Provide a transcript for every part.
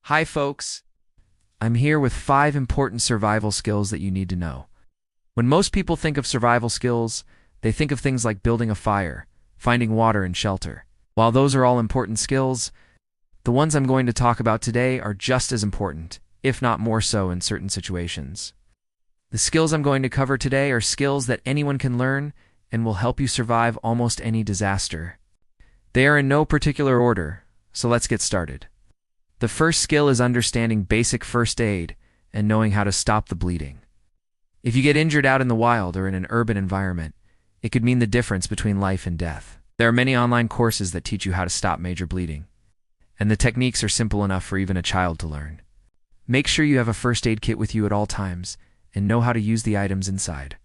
Hi folks, I'm here with 5 important survival skills that you need to know. When most people think of survival skills, they think of things like building a fire, finding water and shelter. While those are all important skills, the ones I'm going to talk about today are just as important, if not more so in certain situations. The skills I'm going to cover today are skills that anyone can learn and will help you survive almost any disaster. They are in no particular order, so let's get started. The first skill is understanding basic first aid and knowing how to stop the bleeding. If you get injured out in the wild or in an urban environment, it could mean the difference between life and death. There are many online courses that teach you how to stop major bleeding, and the techniques are simple enough for even a child to learn. Make sure you have a first aid kit with you at all times and know how to use the items inside.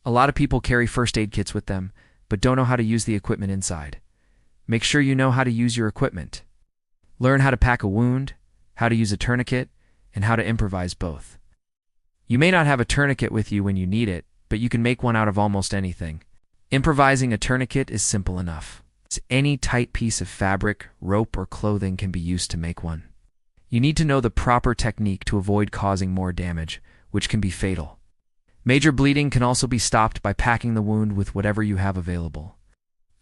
A lot of people carry first aid kits with them, but don't know how to use the equipment inside. Make sure you know how to use your equipment. Learn how to pack a wound, how to use a tourniquet, and how to improvise both. You may not have a tourniquet with you when you need it, but you can make one out of almost anything. Improvising a tourniquet is simple enough. Any tight piece of fabric, rope, or clothing can be used to make one. You need to know the proper technique to avoid causing more damage, which can be fatal. Major bleeding can also be stopped by packing the wound with whatever you have available.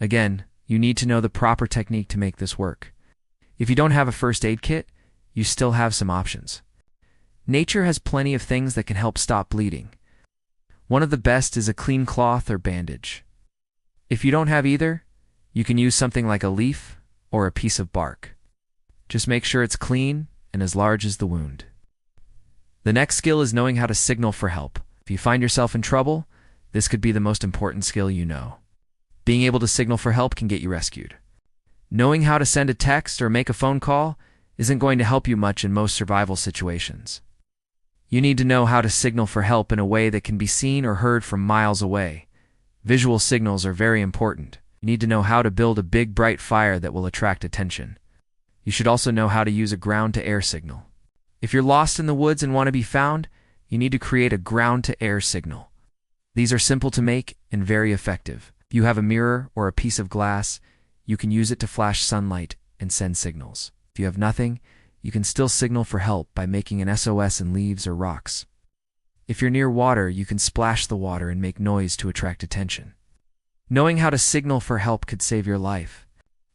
Again, you need to know the proper technique to make this work. If you don't have a first aid kit, you still have some options. Nature has plenty of things that can help stop bleeding. One of the best is a clean cloth or bandage. If you don't have either, you can use something like a leaf or a piece of bark. Just make sure it's clean and as large as the wound. The next skill is knowing how to signal for help. If you find yourself in trouble, this could be the most important skill you know. Being able to signal for help can get you rescued. Knowing how to send a text or make a phone call isn't going to help you much in most survival situations. You need to know how to signal for help in a way that can be seen or heard from miles away. Visual signals are very important. You need to know how to build a big bright fire that will attract attention. You should also know how to use a ground-to-air signal. If you're lost in the woods and want to be found, you need to create a ground-to-air signal. These are simple to make and very effective. If you have a mirror or a piece of glass, you can use it to flash sunlight and send signals. If you have nothing, you can still signal for help by making an SOS in leaves or rocks. If you're near water, you can splash the water and make noise to attract attention. Knowing how to signal for help could save your life.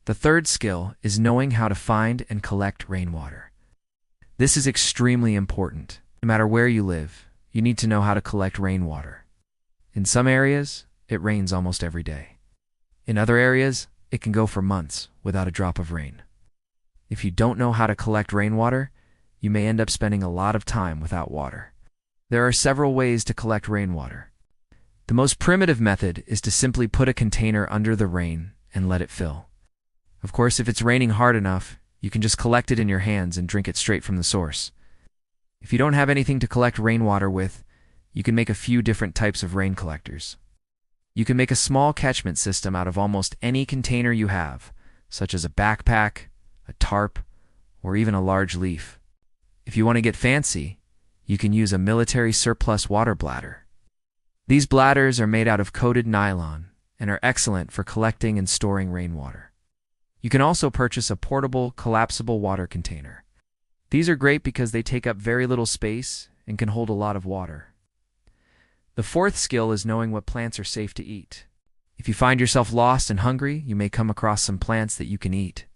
The third skill is knowing how to find and collect rainwater. This is extremely important. No matter where you live, you need to know how to collect rainwater. In some areas, it rains almost every day. In other areas, it can go for months without a drop of rain. If you don't know how to collect rainwater, you may end up spending a lot of time without water. There are several ways to collect rainwater. The most primitive method is to simply put a container under the rain and let it fill. Of course, if it's raining hard enough, you can just collect it in your hands and drink it straight from the source. If you don't have anything to collect rainwater with, you can make a few different types of rain collectors. You can make a small catchment system out of almost any container you have, such as a backpack, a tarp, or even a large leaf. If you want to get fancy, you can use a military surplus water bladder. These bladders are made out of coated nylon and are excellent for collecting and storing rainwater. You can also purchase a portable, collapsible water container. These are great because they take up very little space and can hold a lot of water. The fourth skill is knowing what plants are safe to eat. If you find yourself lost and hungry, you may come across some plants that you can eat.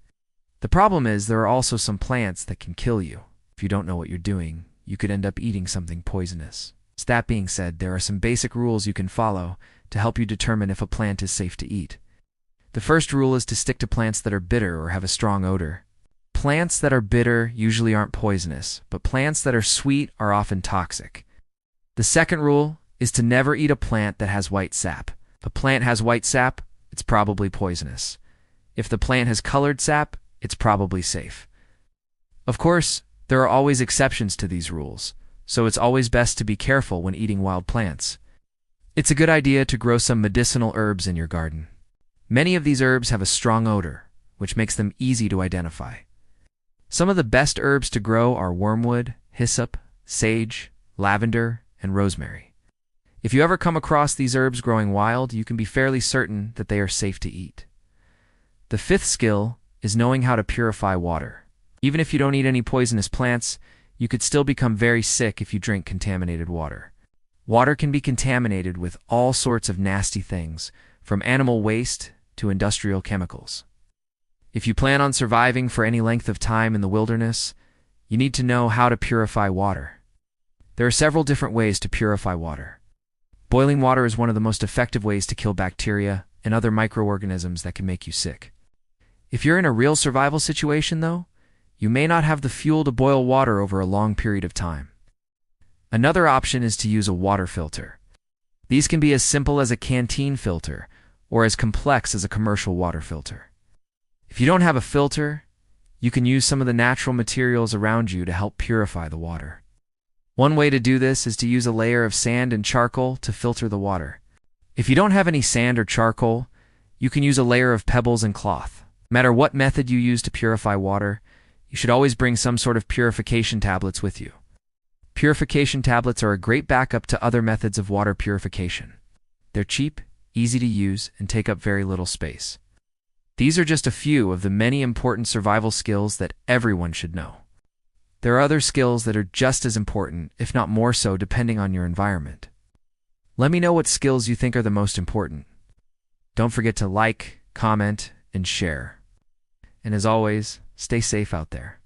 The problem is there are also some plants that can kill you. If you don't know what you're doing, you could end up eating something poisonous. That being said, there are some basic rules you can follow to help you determine if a plant is safe to eat. The first rule is to stick to plants that are bitter or have a strong odor. Plants that are bitter usually aren't poisonous, but plants that are sweet are often toxic. The second rule is to never eat a plant that has white sap. If a plant has white sap, it's probably poisonous. If the plant has colored sap, it's probably safe. Of course, there are always exceptions to these rules, so it's always best to be careful when eating wild plants. It's a good idea to grow some medicinal herbs in your garden. Many of these herbs have a strong odor, which makes them easy to identify. Some of the best herbs to grow are wormwood, hyssop, sage, lavender, and rosemary. If you ever come across these herbs growing wild, you can be fairly certain that they are safe to eat. The fifth skill is knowing how to purify water. Even if you don't eat any poisonous plants, you could still become very sick if you drink contaminated water. Water can be contaminated with all sorts of nasty things, from animal waste to industrial chemicals. If you plan on surviving for any length of time in the wilderness, you need to know how to purify water. There are several different ways to purify water. Boiling water is one of the most effective ways to kill bacteria and other microorganisms that can make you sick. If you're in a real survival situation, though, you may not have the fuel to boil water over a long period of time. Another option is to use a water filter. These can be as simple as a canteen filter or as complex as a commercial water filter. If you don't have a filter, you can use some of the natural materials around you to help purify the water. One way to do this is to use a layer of sand and charcoal to filter the water. If you don't have any sand or charcoal, you can use a layer of pebbles and cloth. No matter what method you use to purify water, you should always bring some sort of purification tablets with you. Purification tablets are a great backup to other methods of water purification. They're cheap, easy to use, and take up very little space. These are just a few of the many important survival skills that everyone should know. There are other skills that are just as important, if not more so, depending on your environment. Let me know what skills you think are the most important. Don't forget to like, comment, and share. And as always, stay safe out there.